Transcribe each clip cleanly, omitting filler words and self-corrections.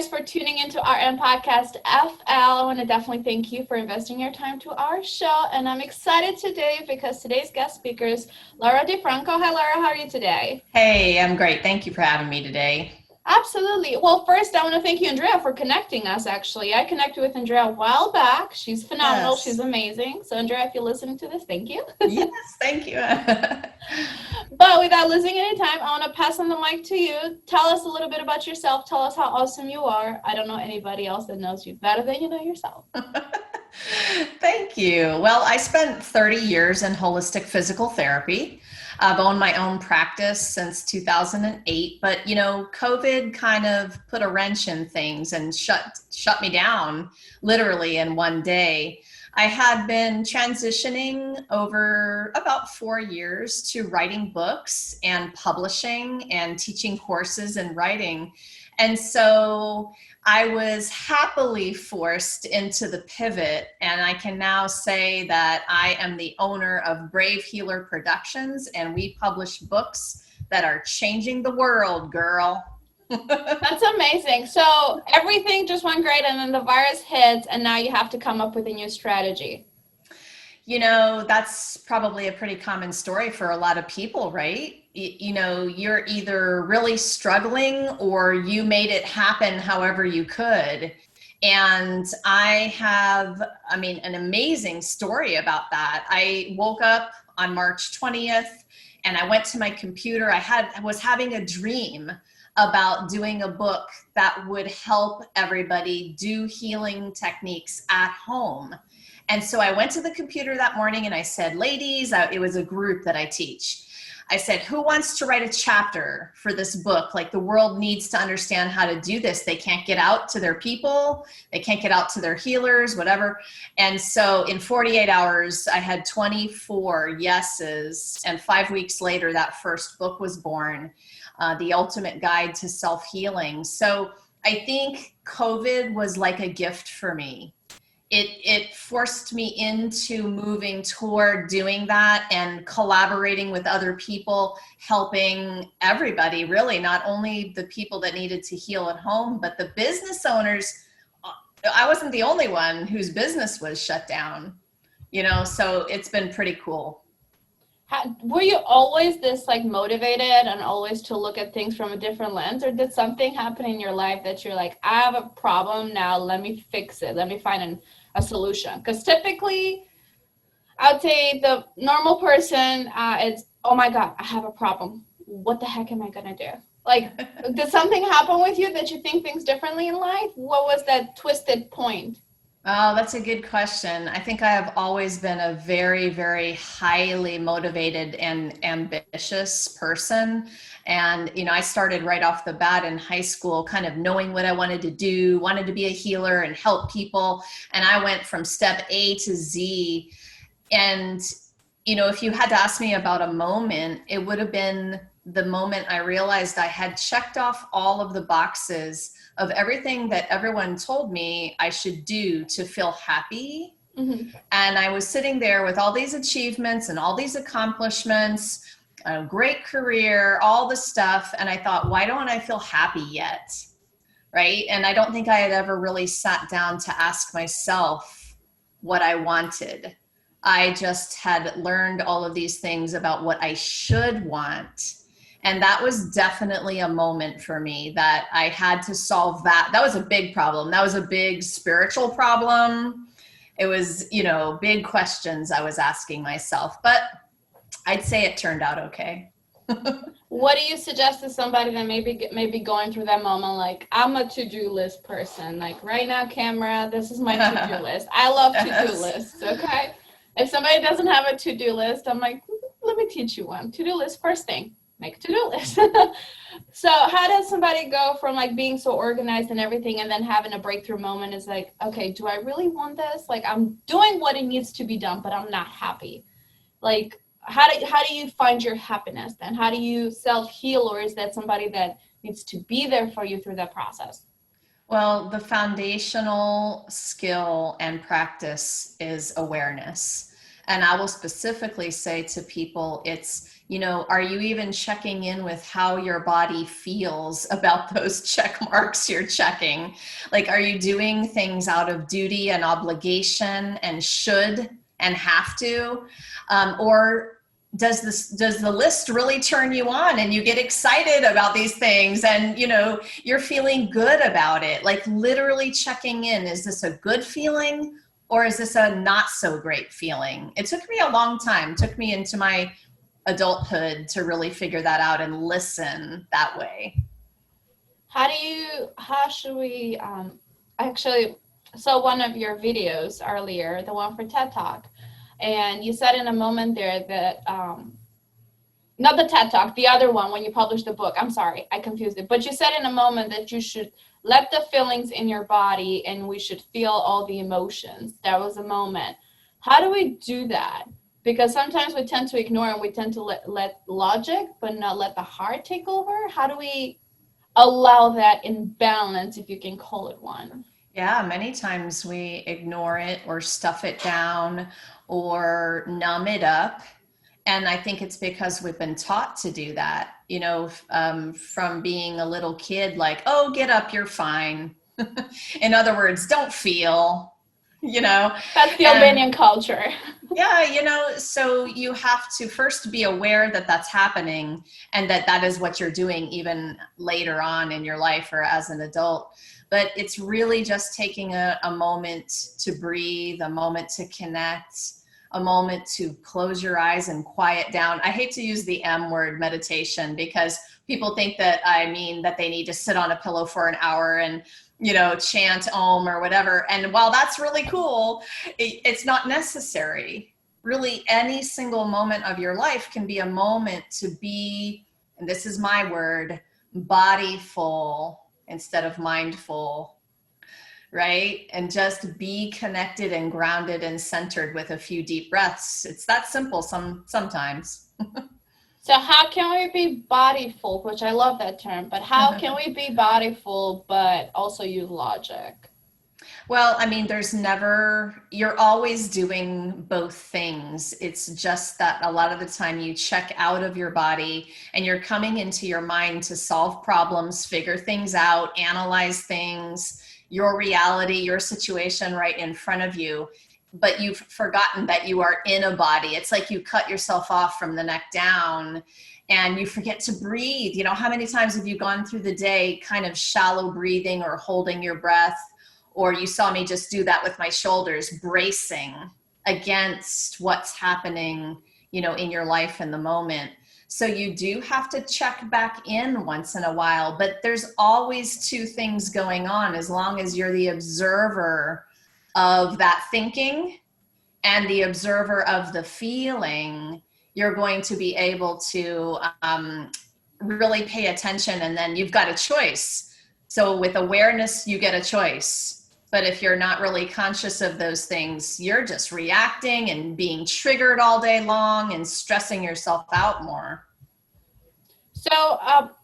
guys for tuning into our podcast FL. I want to definitely thank you for investing your time to our show. And I'm excited today because today's guest speaker is Laura Franco. Hi, Laura. How are you today? Hey, I'm great. Thank you for having me today. Absolutely. Well, first, I want to thank you, Andrea, for connecting us, actually. I connected with Andrea a while back. She's phenomenal. Yes. She's amazing. So, Andrea, if you're listening to this, thank you. Yes, thank you. But without losing any time, I want to pass on the mic to you. Tell us a little bit about yourself. Tell us how awesome you are. I don't know anybody else that knows you better than you know yourself. Thank you. Well, I spent 30 years in holistic physical therapy. I've owned my own practice since 2008, but COVID kind of put a wrench in things and shut me down literally in one day. I had been transitioning over about 4 years to writing books and publishing and teaching courses and writing. And so I was happily forced into the pivot, and I can now say that I am the owner of Brave Healer Productions, and we publish books that are changing the world, girl. That's amazing. So everything just went great, and then the virus hits, and now you have to come up with a new strategy. That's probably a pretty common story for a lot of people, right? You're either really struggling or you made it happen however you could. And I have, an amazing story about that. I woke up on March 20th and I went to my computer. I was having a dream about doing a book that would help everybody do healing techniques at home. And so I went to the computer that morning and I said, ladies, it was a group that I teach. I said, who wants to write a chapter for this book? Like, the world needs to understand how to do this. They can't get out to their people. They can't get out to their healers, whatever. And so in 48 hours, I had 24 yeses. And 5 weeks later, that first book was born, The Ultimate Guide to Self-Healing. So I think COVID was like a gift for me. It forced me into moving toward doing that and collaborating with other people, helping everybody, really, not only the people that needed to heal at home, but the business owners. I wasn't the only one whose business was shut down, so it's been pretty cool. Were you always this motivated and always to look at things from a different lens, or did something happen in your life that you're like, I have a problem now, let me fix it, let me find a solution? Because typically I would say the normal person is, oh my God, I have a problem. What the heck am I going to do? Did something happen with you that you think things differently in life? What was that twisted point? Oh, that's a good question. I think I have always been a very, very highly motivated and ambitious person. And, I started right off the bat in high school, kind of knowing what I wanted to do, wanted to be a healer and help people. And I went from step A to Z. And, if you had to ask me about a moment, it would have been the moment I realized I had checked off all of the boxes of everything that everyone told me I should do to feel happy. Mm-hmm. And I was sitting there with all these achievements and all these accomplishments, a great career, all the stuff. And I thought, why don't I feel happy yet? Right? And I don't think I had ever really sat down to ask myself what I wanted. I just had learned all of these things about what I should want. And that was definitely a moment for me that I had to solve that. That was a big problem. That was a big spiritual problem. It was, big questions I was asking myself, but I'd say it turned out okay. What do you suggest to somebody that maybe going through that moment, like, I'm a to-do list person, like right now, camera, this is my to-do list. I love to-do lists, okay? If somebody doesn't have a to-do list, I'm like, let me teach you one. To-do list, first thing. Make a to-do list. So how does somebody go from being so organized and everything and then having a breakthrough moment is like, okay, do I really want this? I'm doing what it needs to be done, but I'm not happy. How do you find your happiness then? How do you self-heal, or is that somebody that needs to be there for you through that process? Well, the foundational skill and practice is awareness. And I will specifically say to people, it's, are you even checking in with how your body feels about those check marks you're checking? Like, are you doing things out of duty and obligation and should and have to? Or does the list really turn you on and you get excited about these things and you're feeling good about it? Like, literally checking in, is this a good feeling or is this a not so great feeling? It took me a long time. It took me into my adulthood to really figure that out and listen that way. How should we actually, saw one of your videos earlier, the one for TED Talk, and you said in a moment there that not the TED Talk, the other one when you published the book. I'm sorry, I confused it. But you said in a moment that you should let the feelings in your body and we should feel all the emotions. That was a moment. How do we do that? Because sometimes we tend to ignore and we tend to let logic, but not let the heart take over. How do we allow that in balance, if you can call it one? Yeah, many times we ignore it or stuff it down or numb it up. And I think it's because we've been taught to do that, from being a little kid, like, oh, get up, you're fine. In other words, don't feel, That's the Albanian culture. Yeah, so you have to first be aware that that's happening and that is what you're doing even later on in your life or as an adult. But it's really just taking a moment to breathe, a moment to connect, a moment to close your eyes and quiet down. I hate to use the M word, meditation, because people think that I mean that they need to sit on a pillow for an hour and chant Om or whatever. And while that's really cool, it's not necessary. Really, any single moment of your life can be a moment to be, and this is my word, bodyful instead of mindful, right? And just be connected and grounded and centered with a few deep breaths. It's that simple sometimes. So how can we be bodyful, which I love that term, but how can we be bodyful but also use logic? Well, I mean, you're always doing both things. It's just that a lot of the time you check out of your body and you're coming into your mind to solve problems, figure things out, analyze things, your reality, your situation right in front of you. But you've forgotten that you are in a body. It's like you cut yourself off from the neck down and you forget to breathe. How many times have you gone through the day kind of shallow breathing or holding your breath? Or you saw me just do that with my shoulders, bracing against what's happening, in your life in the moment. So you do have to check back in once in a while, but there's always two things going on. As long as you're the observer of that thinking and the observer of the feeling, you're going to be able to really pay attention. And then you've got a choice. So with awareness, you get a choice. But if you're not really conscious of those things, you're just reacting and being triggered all day long and stressing yourself out more. So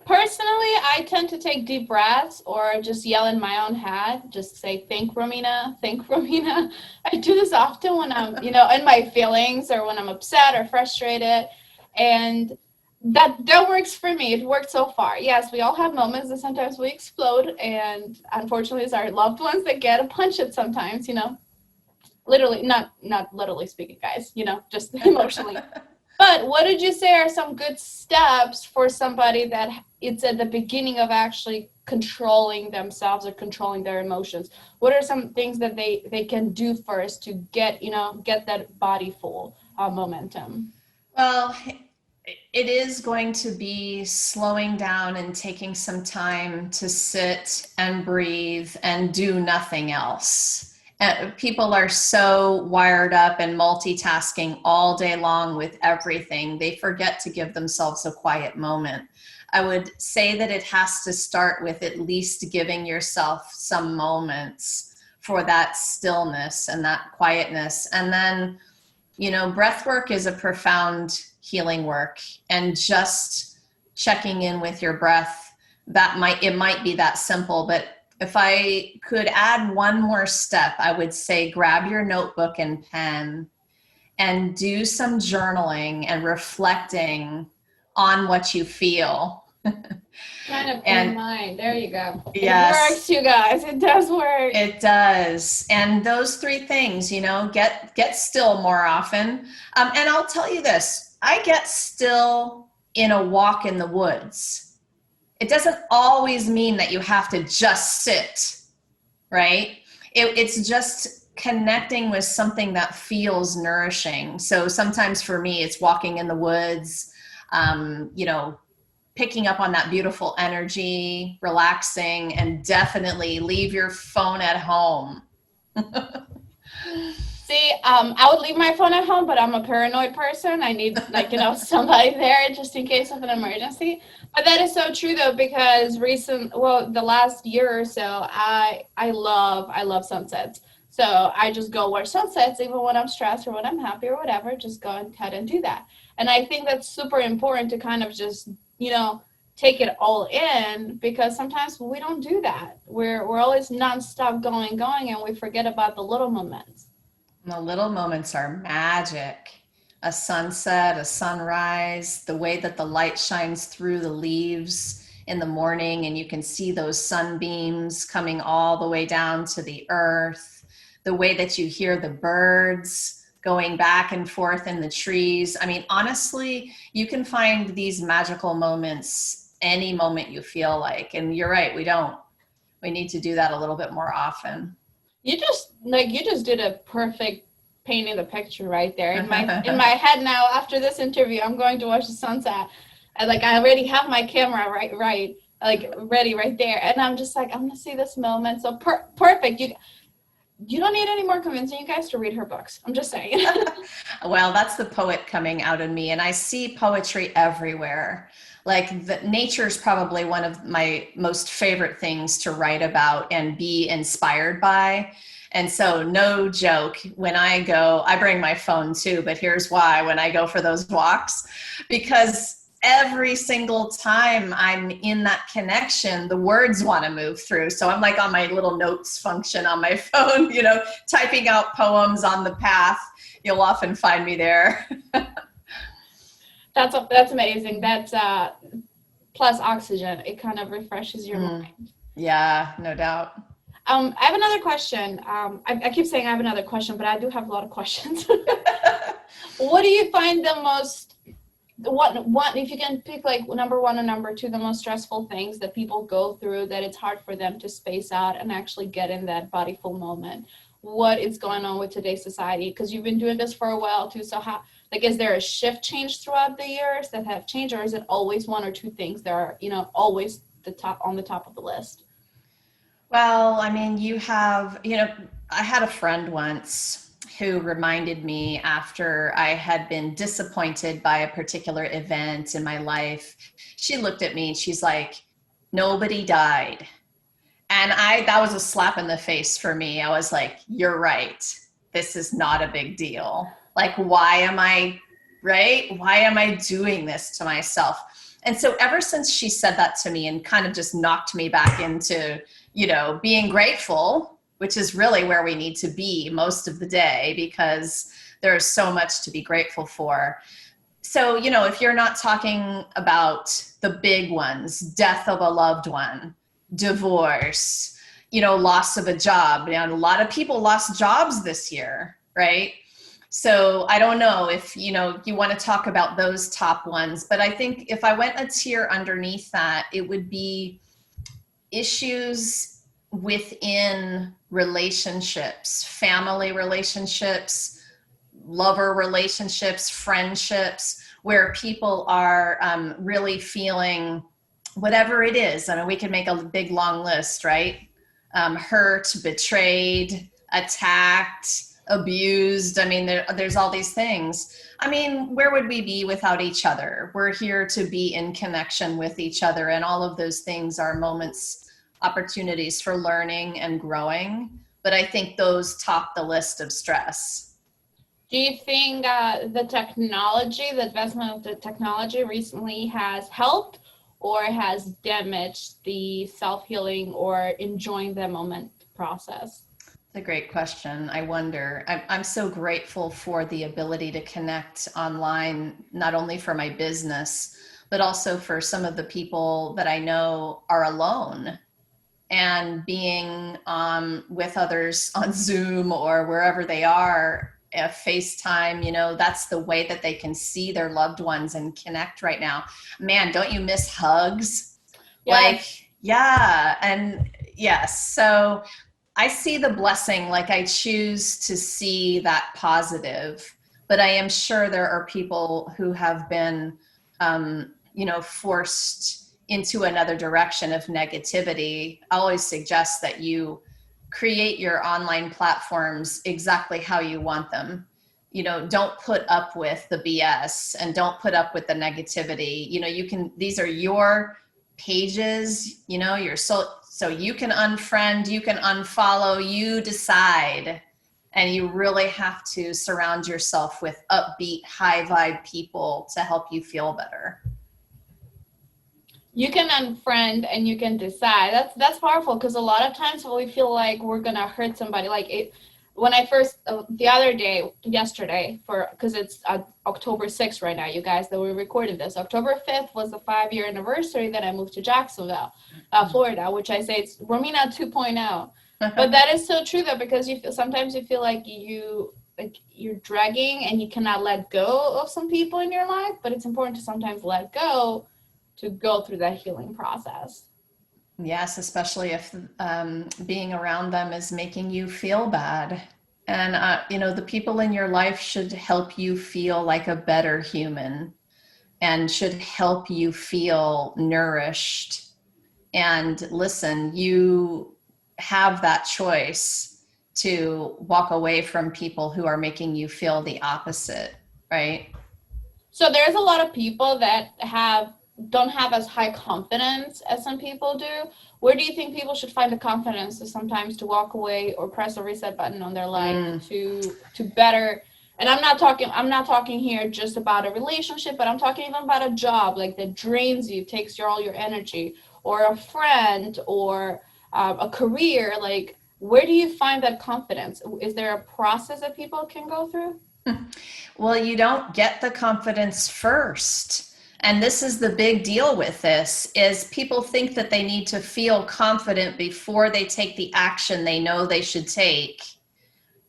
personally, I tend to take deep breaths or just yell in my own head, just say, think, Romina, think, Romina. I do this often when I'm, in my feelings or when I'm upset or frustrated. And that works for me. It worked so far. Yes, we all have moments that sometimes we explode, and unfortunately it's our loved ones that get a punch it sometimes, literally, not literally speaking, guys, just emotionally. But what did you say are some good steps for somebody that it's at the beginning of actually controlling themselves or controlling their emotions? What are some things that they can do first to get that body full momentum? Well, it is going to be slowing down and taking some time to sit and breathe and do nothing else. People are so wired up and multitasking all day long with everything. They forget to give themselves a quiet moment. I would say that it has to start with at least giving yourself some moments for that stillness and that quietness. And then, breath work is a profound healing work, and just checking in with your breath, it might be that simple. But if I could add one more step, I would say grab your notebook and pen and do some journaling and reflecting on what you feel. Kind of in And mind. There you go. It yes, works, you guys. It does work. it does. And those three things, get still more often. And I'll tell you this, I get still in a walk in the woods. It doesn't always mean that you have to just sit, right? It's just connecting with something that feels nourishing. So sometimes for me, it's walking in the woods, picking up on that beautiful energy, relaxing, and definitely leave your phone at home. See, I would leave my phone at home, but I'm a paranoid person. I need, somebody there just in case of an emergency. But that is so true, though, because the last year or so, I love sunsets. So I just go watch sunsets, even when I'm stressed or when I'm happy or whatever. Just go ahead and do that. And I think that's super important to kind of just, take it all in, because sometimes we don't do that. We're always nonstop going, and we forget about the little moments. The little moments are magic. A sunset, a sunrise, the way that the light shines through the leaves in the morning and you can see those sunbeams coming all the way down to the earth, the way that you hear the birds going back and forth in the trees. I mean, honestly, you can find these magical moments any moment you feel like. And you're right, we don't. We need to do that a little bit more often. You just did a perfect painting the picture right there. In my head now, after this interview, I'm going to watch the sunset. I already have my camera right ready right there. And I'm just like, I'm gonna see this moment. So perfect. You don't need any more convincing you guys to read her books. I'm just saying. Well, that's the poet coming out in me, and I see poetry everywhere. Nature is probably one of my most favorite things to write about and be inspired by. And so, no joke, when I go, I bring my phone too, but here's why: when I go for those walks, because every single time I'm in that connection, the words want to move through. So I'm on my little notes function on my phone, typing out poems on the path. You'll often find me there. That's amazing. That's plus oxygen. It kind of refreshes your mind. Yeah, no doubt. I have another question. I keep saying I have another question, but I do have a lot of questions. What do you find the most, what if you can pick number one or number two, the most stressful things that people go through that it's hard for them to space out and actually get in that bodyful moment? What is going on with today's society? Because you've been doing this for a while too. So how, is there a shift change throughout the years that have changed, or is it always one or two things that are, always on the top of the list? Well, I mean, I had a friend once who reminded me after I had been disappointed by a particular event in my life. She looked at me and she's like, "Nobody died." And that was a slap in the face for me. I was like, "You're right. This is not a big deal. Why am I, right? Why am I doing this to myself?" And so ever since she said that to me and kind of just knocked me back into, being grateful, which is really where we need to be most of the day, because there's so much to be grateful for. So, if you're not talking about the big ones, death of a loved one, divorce, loss of a job. A lot of people lost jobs this year, right? So I don't know if, you want to talk about those top ones, but I think if I went a tier underneath that, it would be issues within relationships, family relationships, lover relationships, friendships, where people are really feeling whatever it is. I mean, we can make a big long list, right? Hurt, betrayed, attacked, abused. I mean, there's all these things. I mean, where would we be without each other? We're here to be in connection with each other. And all of those things are moments, opportunities for learning and growing. But I think those top the list of stress. Do you think the advancement of the technology recently has helped or has damaged the self-healing or enjoying the moment process? a great question. I wonder. I'm so grateful for the ability to connect online, not only for my business, but also for some of the people that I know are alone, and being with others on Zoom or wherever they are, FaceTime, that's the way that they can see their loved ones and connect right now. Man, don't you miss hugs? Yes. Like, yeah. And yes. So I see the blessing, like I choose to see that positive, but I am sure there are people who have been, forced into another direction of negativity. I always suggest that you create your online platforms exactly how you want them. Don't put up with the BS and don't put up with the negativity. These are your pages, so you can unfriend, you can unfollow, you decide. And you really have to surround yourself with upbeat, high vibe people to help you feel better. You can unfriend and you can decide. That's powerful, because a lot of times when we feel like we're gonna hurt somebody, like it, when I first the other day, yesterday, because it's October 6th right now, you guys, that we're recording this. October 5th was the 5-year anniversary that I moved to Jacksonville, Florida, which I say it's Romina 2.0. But that is so true, though, because sometimes you feel like you're dragging and you cannot let go of some people in your life, but it's important to sometimes let go to go through that healing process. Yes, especially if being around them is making you feel bad. And, the people in your life should help you feel like a better human and should help you feel nourished. And listen, you have that choice to walk away from people who are making you feel the opposite, right? So there's a lot of people that don't have as high confidence as some people do. Where do you think people should find the confidence to sometimes to walk away or press a reset button on their life to better? And I'm not talking here just about a relationship, but I'm talking even about a job like that drains you, takes all your energy, or a friend, or a career. Like, where do you find that confidence? Is there a process that people can go through? Well, you don't get the confidence first. And this is the big deal with this, is people think that they need to feel confident before they take the action they know they should take.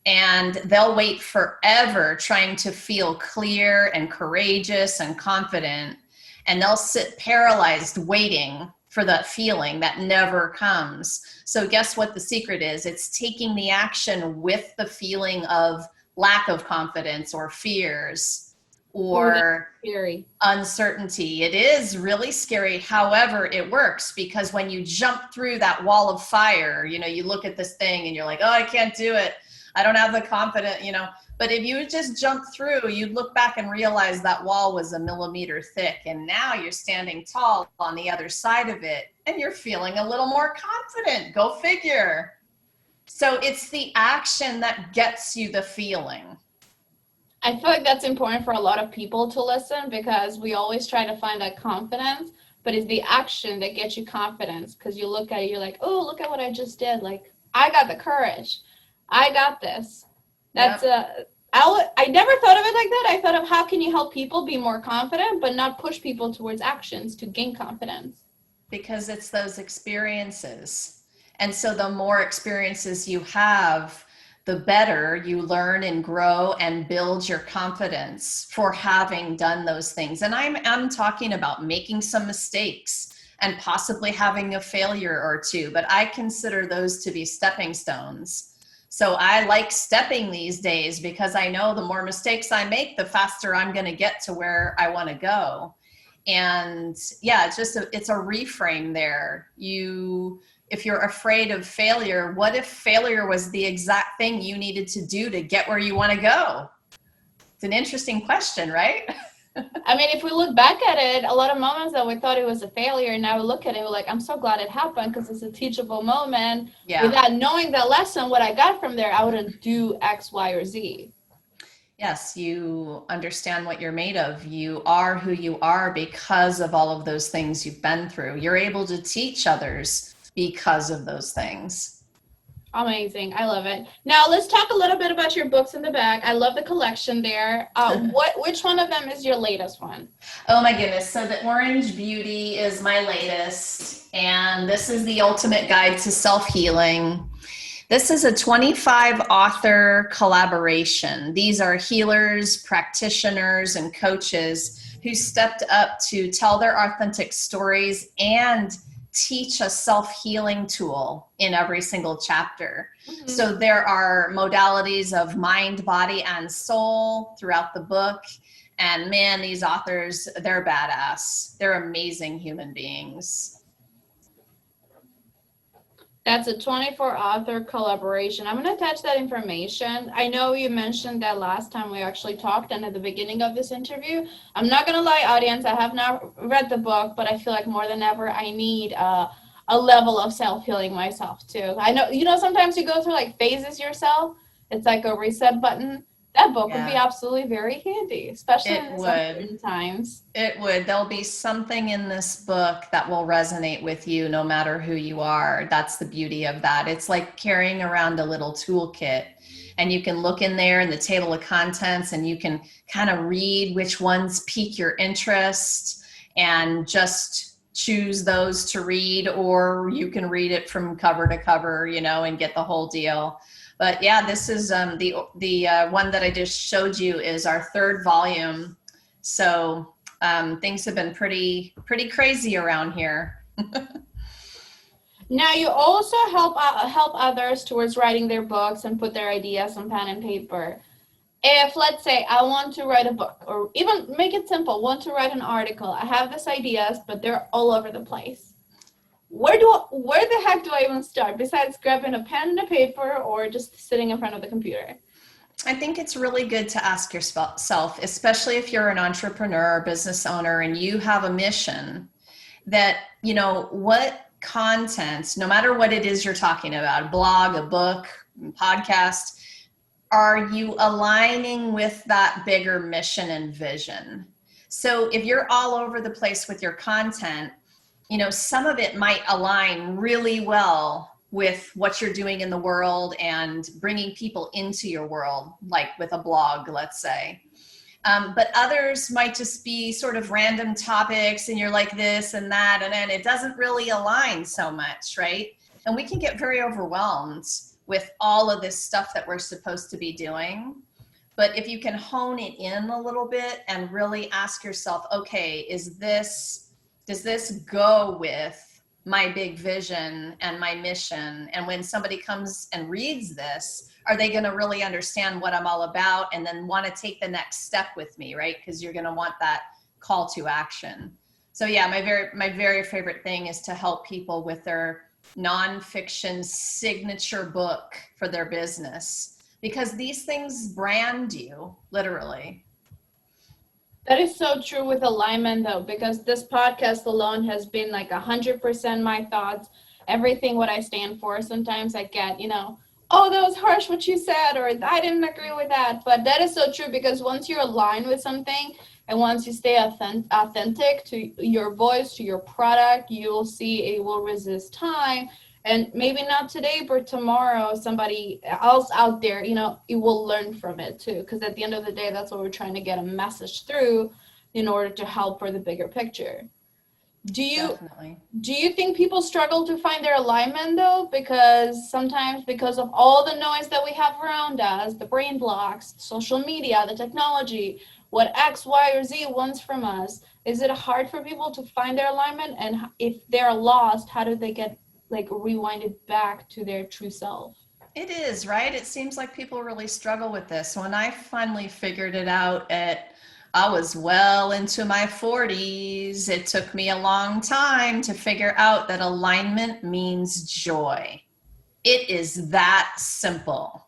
And they'll wait forever trying to feel clear and courageous and confident. And they'll sit paralyzed waiting for that feeling that never comes. So guess what the secret is? It's taking the action with the feeling of lack of confidence or fears or uncertainty. It is really scary. However, it works, because when you jump through that wall of fire, you look at this thing and you're like, oh, I can't do it. I don't have the confidence, but if you just jump through, you'd look back and realize that wall was a millimeter thick. And now you're standing tall on the other side of it and you're feeling a little more confident. Go figure. So it's the action that gets you the feeling. I feel like that's important for a lot of people to listen, because we always try to find that confidence, but it's the action that gets you confidence, because you look at it, you're like, oh, look at what I just did. Like, I got the courage. I got this. That's I never thought of it like that. I thought of how can you help people be more confident, but not push people towards actions to gain confidence. Because it's those experiences. And so the more experiences you have, the better you learn and grow and build your confidence for having done those things. And I'm talking about making some mistakes and possibly having a failure or two, but I consider those to be stepping stones. So I like stepping these days, because I know the more mistakes I make, the faster I'm going to get to where I want to go. And yeah, it's a reframe there. If you're afraid of failure, what if failure was the exact thing you needed to do to get where you want to go? It's an interesting question, right? I mean, if we look back at it, a lot of moments that we thought it was a failure, and now we look at it, we're like, I'm so glad it happened, because it's a teachable moment. Yeah. Without knowing that lesson, what I got from there, I wouldn't do X, Y, or Z. Yes, you understand what you're made of. You are who you are because of all of those things you've been through. You're able to teach others because of those things. Amazing. I love it. Now let's talk a little bit about your books in the back. I love the collection there. Which one of them is your latest one? Oh my goodness. So the Orange Beauty is my latest, and this is the ultimate guide to self-healing. This is a 25 author collaboration. These are healers, practitioners, and coaches who stepped up to tell their authentic stories and teach a self-healing tool in every single chapter. Mm-hmm. So there are modalities of mind, body, and soul throughout the book. And man, these authors, they're badass. They're amazing human beings. That's a 24 author collaboration. I'm going to attach that information. I know you mentioned that last time we actually talked and at the beginning of this interview. I'm not going to lie, audience, I have not read the book, but I feel like more than ever I need a level of self-healing myself too. I know, sometimes you go through like phases yourself. It's like a reset button. That book would be absolutely very handy, especially in uncertain times. It would. There'll be something in this book that will resonate with you no matter who you are. That's the beauty of that. It's like carrying around a little toolkit, and you can look in there in the table of contents and you can kind of read which ones pique your interest and just choose those to read, or you can read it from cover to cover, and get the whole deal. But yeah, this is the one that I just showed you is our third volume. So things have been pretty crazy around here. Now you also help others towards writing their books and put their ideas on pen and paper. If, let's say, I want to write a book, or even make it simple, want to write an article, I have these ideas, but they're all over the place. Where the heck do I even start besides grabbing a pen and a paper or just sitting in front of the computer? I think it's really good to ask yourself, especially if you're an entrepreneur or business owner and you have a mission, that, what content, no matter what it is you're talking about, a blog, a book, podcast, are you aligning with that bigger mission and vision? So if you're all over the place with your content, some of it might align really well with what you're doing in the world and bringing people into your world, like with a blog, let's say. But others might just be sort of random topics and you're like this and that, and then it doesn't really align so much, right? And we can get very overwhelmed with all of this stuff that we're supposed to be doing. But if you can hone it in a little bit and really ask yourself, okay, does this go with my big vision and my mission? And when somebody comes and reads this, are they going to really understand what I'm all about and then want to take the next step with me, right? Because you're going to want that call to action. So yeah, my very favorite thing is to help people with their nonfiction signature book for their business, because these things brand you, literally. That is so true with alignment, though, because this podcast alone has been like 100% my thoughts, everything what I stand for. Sometimes I get, oh, that was harsh what you said, or I didn't agree with that. But that is so true, because once you're aligned with something and once you stay authentic to your voice, to your product, you'll see it will resist time. And maybe not today, but tomorrow, somebody else out there, it will learn from it too. Because at the end of the day, that's what we're trying to get a message through in order to help for the bigger picture. Do you think people struggle to find their alignment though? Because sometimes because of all the noise that we have around us, the brain blocks, social media, the technology, what X, Y, or Z wants from us, is it hard for people to find their alignment? And if they're lost, how do they get rewinded back to their true self? It is, right? It seems like people really struggle with this. When I finally figured it out I was well into my 40s. It took me a long time to figure out that alignment means joy. It is that simple.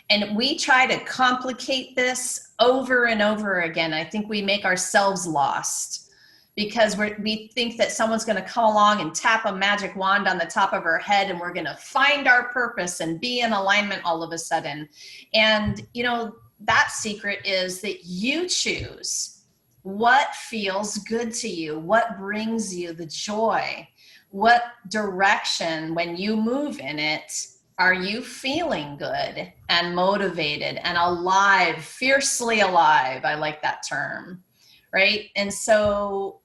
And we try to complicate this over and over again. I think we make ourselves lost, because we think that someone's going to come along and tap a magic wand on the top of our head and we're going to find our purpose and be in alignment all of a sudden. And, that secret is that you choose what feels good to you, what brings you the joy, what direction, when you move in it, Are you feeling good and motivated and alive, fiercely alive? I like that term, right? And so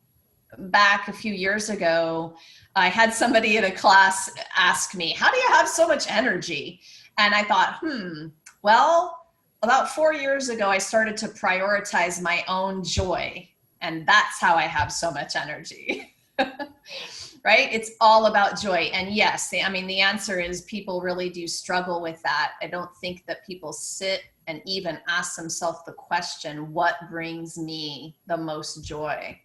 back a few years ago, I had somebody in a class ask me, how do you have so much energy? And I thought, well, about 4 years ago, I started to prioritize my own joy. And that's how I have so much energy. Right? It's all about joy. And yes, I mean, the answer is people really do struggle with that. I don't think that people sit and even ask themselves the question, what brings me the most joy?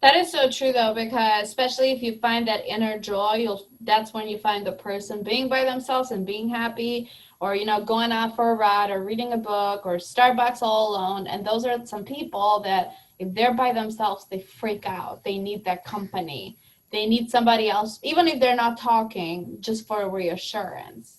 That is so true though, because especially if you find that inner joy, that's when you find the person being by themselves and being happy, or going out for a ride or reading a book or Starbucks all alone. And those are some people that if they're by themselves, they freak out. They need that company. They need somebody else, even if they're not talking, just for reassurance.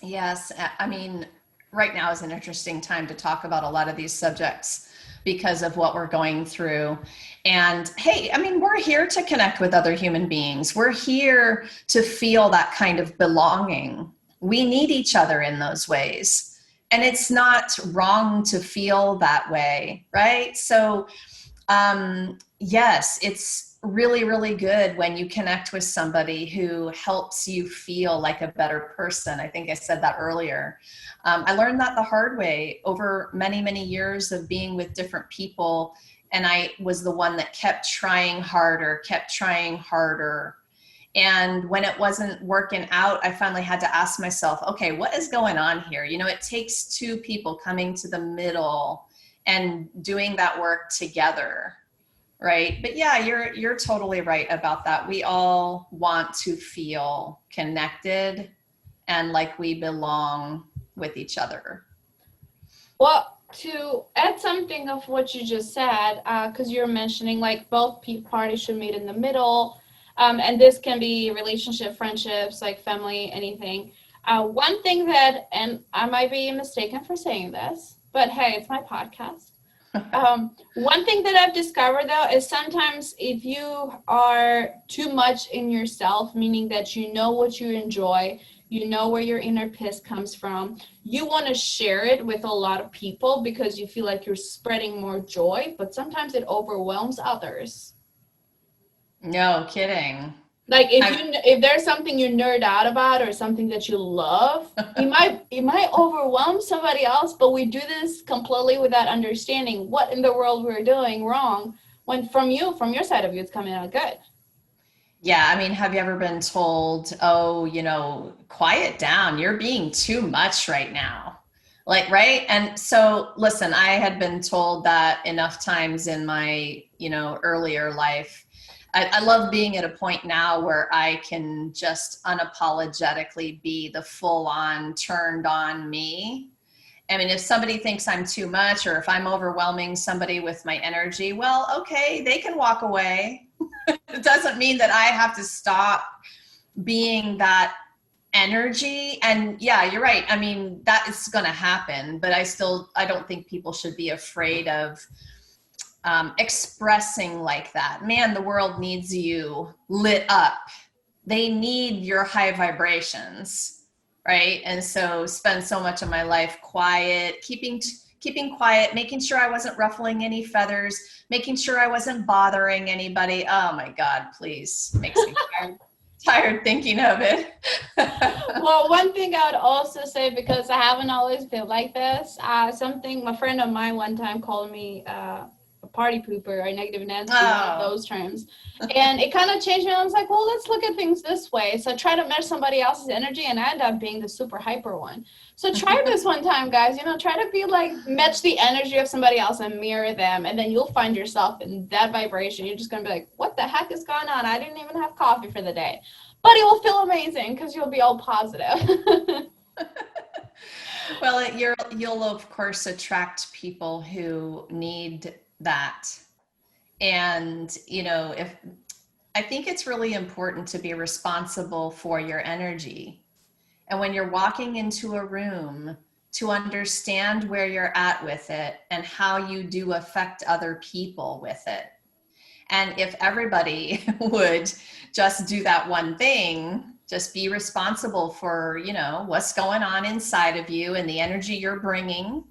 Yes, I mean, right now is an interesting time to talk about a lot of these subjects because of what we're going through. And hey, I mean, we're here to connect with other human beings. We're here to feel that kind of belonging. We need each other in those ways. And it's not wrong to feel that way, right? So, yes, it's really, really good when you connect with somebody who helps you feel like a better person. I think I said that earlier. I learned that the hard way over many, many years of being with different people. And I was the one that kept trying harder. And when it wasn't working out, I finally had to ask myself, okay, what is going on here? It takes two people coming to the middle and doing that work together. Right. But yeah, you're totally right about that. We all want to feel connected and like we belong with each other. Well, to add something of what you just said, because you're mentioning like both parties should meet in the middle, and this can be relationship, friendships, like family, anything. One thing that, and I might be mistaken for saying this, but hey, it's my podcast. One thing that I've discovered though is sometimes if you are too much in yourself, meaning that you know what you enjoy, you know where your inner peace comes from, you want to share it with a lot of people because you feel like you're spreading more joy, but sometimes it overwhelms others. No kidding. Like if there's something you nerd out about or something that you love, it might overwhelm somebody else, but we do this completely without understanding what in the world we're doing wrong when from your side of you it's coming out good. Yeah, I mean, have you ever been told, oh, quiet down, you're being too much right now? Like, right? And so listen, I had been told that enough times in my, earlier life. I love being at a point now where I can just unapologetically be the full on turned on me. I mean, if somebody thinks I'm too much or if I'm overwhelming somebody with my energy, well, okay, they can walk away. It doesn't mean that I have to stop being that energy. And yeah, you're right. I mean, that is going to happen, but I don't think people should be afraid of expressing like that. Man, the world needs you lit up. They need your high vibrations, right? And so spend so much of my life quiet, keeping quiet, making sure I wasn't ruffling any feathers, making sure I wasn't bothering anybody. Oh my God, please. Makes me tired thinking of it. Well, one thing I would also say, because I haven't always been like this, something a friend of mine one time called me a party pooper or negative Nancy, one of those terms. And it kind of changed me. I was like, well, let's look at things this way. So I try to match somebody else's energy and I end up being the super hyper one. So try this one time, guys. Try to be like, match the energy of somebody else and mirror them. And then you'll find yourself in that vibration. You're just going to be like, what the heck is going on? I didn't even have coffee for the day. But it will feel amazing because you'll be all positive. Well, you'll of course attract people who need that. And, if I think it's really important to be responsible for your energy. And when you're walking into a room, to understand where you're at with it and how you do affect other people with it. And if everybody would just do that one thing, Just be responsible for, what's going on inside of you and the energy you're bringing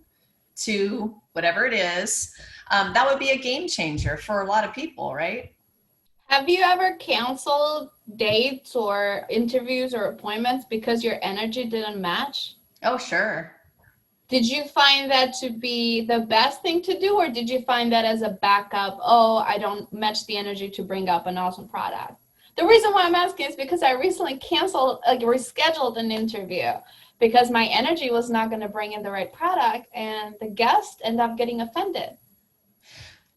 to whatever it is. That would be a game changer for a lot of people, right? Have you ever canceled dates or interviews or appointments because your energy didn't match? Oh, sure. Did you find that to be the best thing to do, or did you find that as a backup? Oh, I don't match the energy to bring up an awesome product. The reason why I'm asking is because I recently rescheduled an interview because my energy was not going to bring in the right product, and the guest ended up getting offended.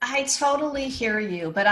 I totally hear you, but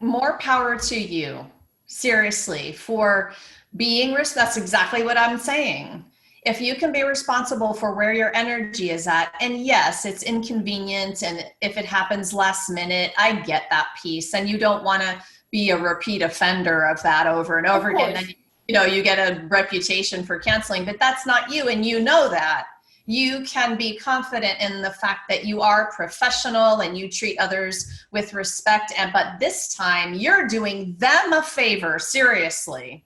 more power to you, seriously, for being, that's exactly what I'm saying. If you can be responsible for where your energy is at, and yes, it's inconvenient, and if it happens last minute, I get that piece, and you don't want to be a repeat offender of that over and over again. And you get a reputation for canceling, but that's not you, and you know that. You can be confident in the fact that you are professional and you treat others with respect. But this time you're doing them a favor, seriously,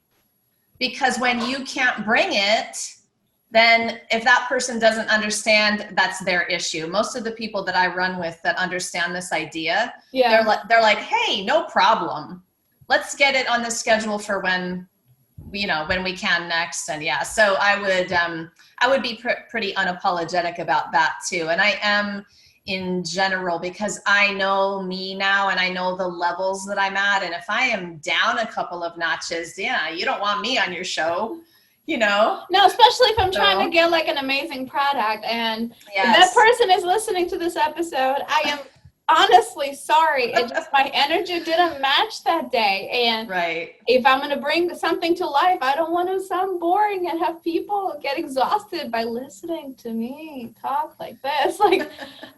because when you can't bring it, then if that person doesn't understand, that's their issue. Most of the people that I run with that understand this idea, they're like, hey, no problem. Let's get it on the schedule for when we can next. And so I would be pretty unapologetic about that too. And I am in general, because I know me now and I know the levels that I'm at. And if I am down a couple of notches, you don't want me on your show. No, especially if I'm trying to get like an amazing product, and if that person is listening to this episode, I am honestly sorry. It just, my energy didn't match that day. And if I'm going to bring something to life, I don't want to sound boring and have people get exhausted by listening to me talk like this. Like,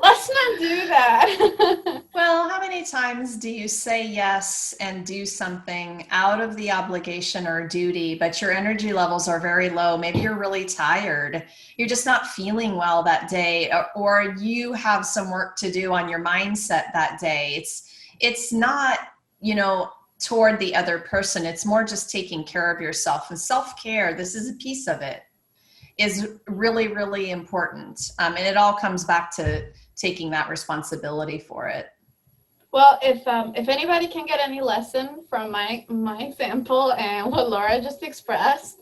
let's not do that. Well, how many times do you say yes and do something out of the obligation or duty, but your energy levels are very low? Maybe you're really tired. You're just not feeling well that day, or you have some work to do on your mindset that day. It's not, toward the other person. It's more just taking care of yourself. And self-care, this is a piece of it, is really, really important. And it all comes back to taking that responsibility for it. Well, if anybody can get any lesson from my example and what Laura just expressed,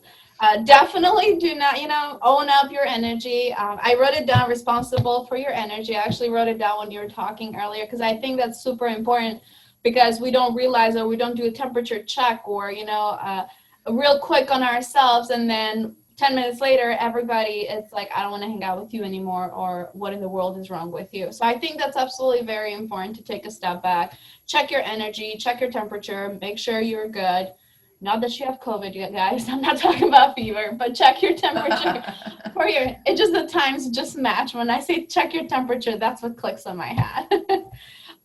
definitely do not, own up your energy. I wrote it down, responsible for your energy. I actually wrote it down when you were talking earlier, because I think that's super important, because we don't realize, or we don't do a temperature check, or, real quick on ourselves. And then 10 minutes later, everybody, it's like, I don't want to hang out with you anymore, or what in the world is wrong with you? So I think that's absolutely very important to take a step back, check your energy, check your temperature, make sure you're good. Not that you have COVID, you guys. I'm not talking about fever, but check your temperature it just, the times just match. When I say check your temperature, that's what clicks on my hat.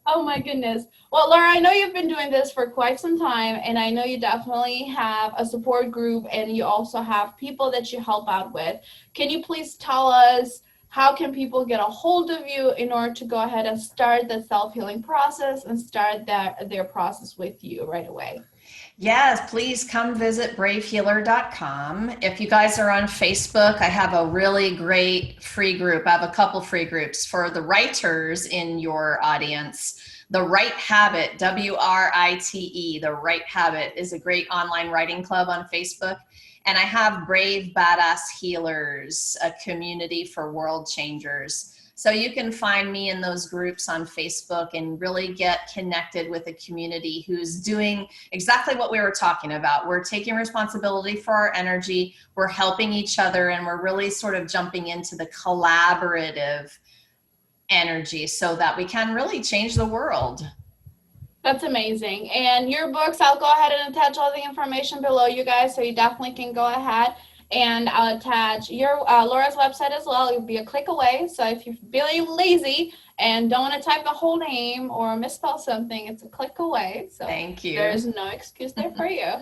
Oh my goodness. Well, Laura, I know you've been doing this for quite some time, and I know you definitely have a support group, and you also have people that you help out with. Can you please tell us, how can people get a hold of you in order to go ahead and start the self-healing process and start their process with you right away? Yes, please come visit bravehealer.com. If you guys are on Facebook, I have a really great free group. I have a couple free groups for the writers in your audience. The Right Habit, WRITE, The Right Habit is a great online writing club on Facebook. And I have Brave Badass Healers, a community for world changers. So you can find me in those groups on Facebook and really get connected with a community who's doing exactly what we were talking about. We're taking responsibility for our energy, we're helping each other, and we're really sort of jumping into the collaborative energy so that we can really change the world. That's amazing. And your books, I'll go ahead and attach all the information below, you guys, so you definitely can go ahead. And I'll attach your Laura's website as well. It'll be a click away. So if you're feeling lazy and don't want to type the whole name or misspell something, it's a click away. So thank you. There's no excuse there for you.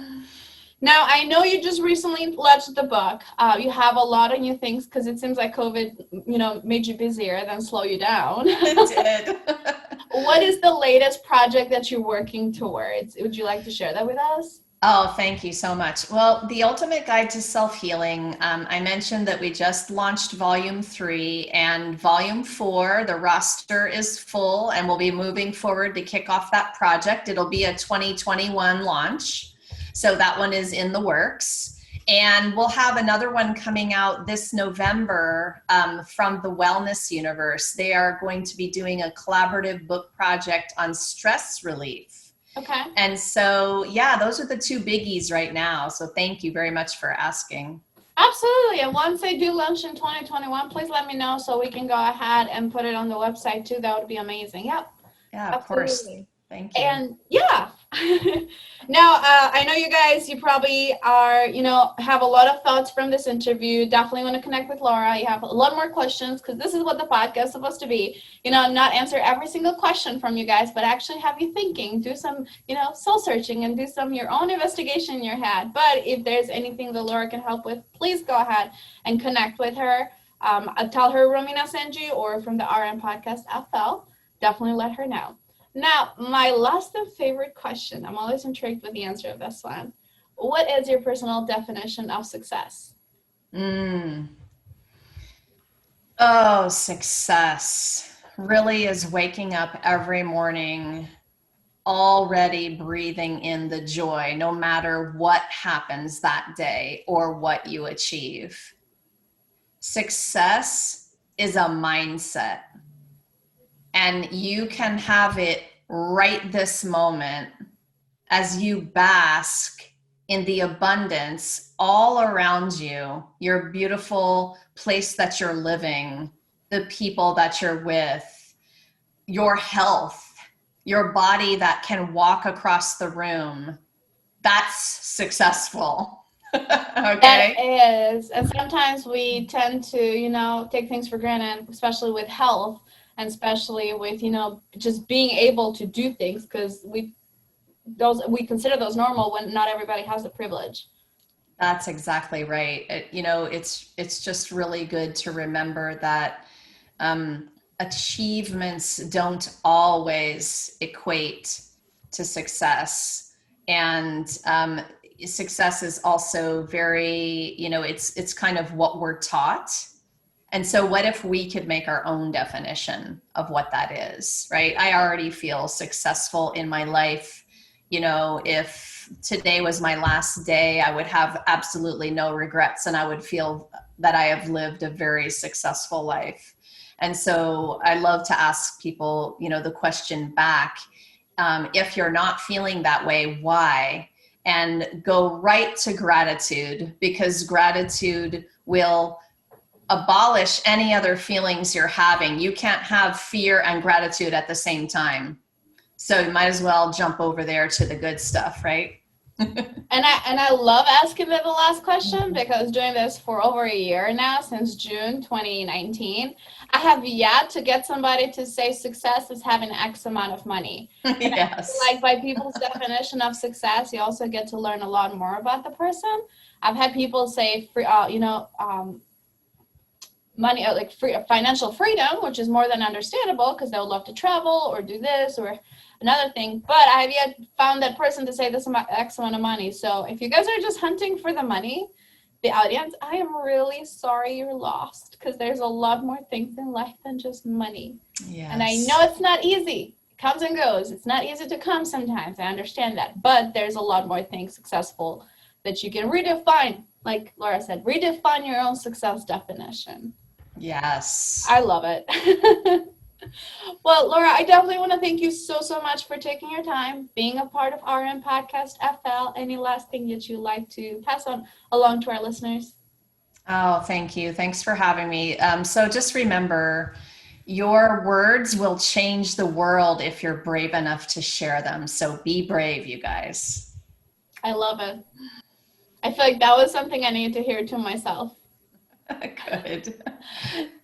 Now, I know you just recently launched the book. You have a lot of new things, because it seems like COVID, made you busier than slow you down. It did. What is the latest project that you're working towards? Would you like to share that with us? Oh, thank you so much. Well, the Ultimate Guide to Self-Healing, I mentioned that we just launched Volume 3 and Volume 4. The roster is full and we'll be moving forward to kick off that project. It'll be a 2021 launch. So that one is in the works. And we'll have another one coming out this November from the Wellness Universe. They are going to be doing a collaborative book project on stress relief. Okay. And so, yeah, those are the two biggies right now. So thank you very much for asking. Absolutely. And once they do launch in 2021, please let me know so we can go ahead and put it on the website too. That would be amazing. Yep. Yeah, of course. Thank you. And yeah. Now, I know you guys, you probably are, have a lot of thoughts from this interview. Definitely want to connect with Laura. You have a lot more questions because this is what the podcast is supposed to be. Not answer every single question from you guys, but actually have you thinking, do some, soul searching and do some your own investigation in your head. But if there's anything that Laura can help with, please go ahead and connect with her. Tell her Romina sent you or from the RM Podcast FL. Definitely let her know. Now, my last and favorite question, I'm always intrigued with the answer of this one. What is your personal definition of success? Oh, success really is waking up every morning already breathing in the joy, no matter what happens that day or what you achieve. Success is a mindset. And you can have it right this moment as you bask in the abundance all around you, your beautiful place that you're living, the people that you're with, your health, your body that can walk across the room. That's successful. Okay. That is. And sometimes we tend to, take things for granted, especially with health. And especially with, just being able to do things because we consider those normal when not everybody has the privilege. That's exactly right. It's just really good to remember that achievements don't always equate to success. And success is also very, it's kind of what we're taught. And so what if we could make our own definition of what that is, right? I already feel successful in my life. If today was my last day, I would have absolutely no regrets and I would feel that I have lived a very successful life. And so I love to ask people, the question back, if you're not feeling that way, why? And go right to gratitude, because gratitude will abolish any other feelings you're having. You can't have fear and gratitude at the same time. So you might as well jump over there to the good stuff, right? And I love asking them the last question because doing this for over a year now, since June 2019, I have yet to get somebody to say success is having X amount of money. Yes. Like by people's definition of success, you also get to learn a lot more about the person. I've had people say, money, like financial freedom, which is more than understandable because they would love to travel or do this or another thing. But I have yet found that person to say this X amount of money. So if you guys are just hunting for the money, the audience, I am really sorry you're lost because there's a lot more things in life than just money. Yes. And I know it's not easy. It comes and goes. It's not easy to come sometimes. I understand that. But there's a lot more things successful that you can redefine. Like Laura said, redefine your own success definition. Yes. I love it. Well, Laura, I definitely want to thank you so much for taking your time, being a part of RM Podcast FL. Any last thing that you'd like to pass on along to our listeners? Oh, thank you. Thanks for having me. So just remember, your words will change the world if you're brave enough to share them. So be brave, you guys. I love it. I feel like that was something I needed to hear to myself. Good.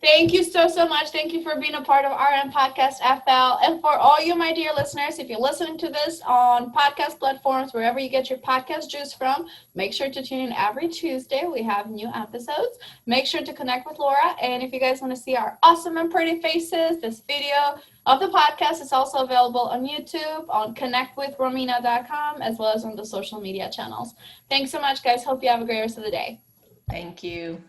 Thank you so much. Thank you for being a part of RN Podcast FL. And for all you, my dear listeners, if you're listening to this on podcast platforms, wherever you get your podcast juice from, make sure to tune in every Tuesday. We have new episodes. Make sure to connect with Laura. And if you guys want to see our awesome and pretty faces, this video of the podcast is also available on YouTube, on connectwithromina.com, as well as on the social media channels. Thanks so much, guys. Hope you have a great rest of the day. Thank you.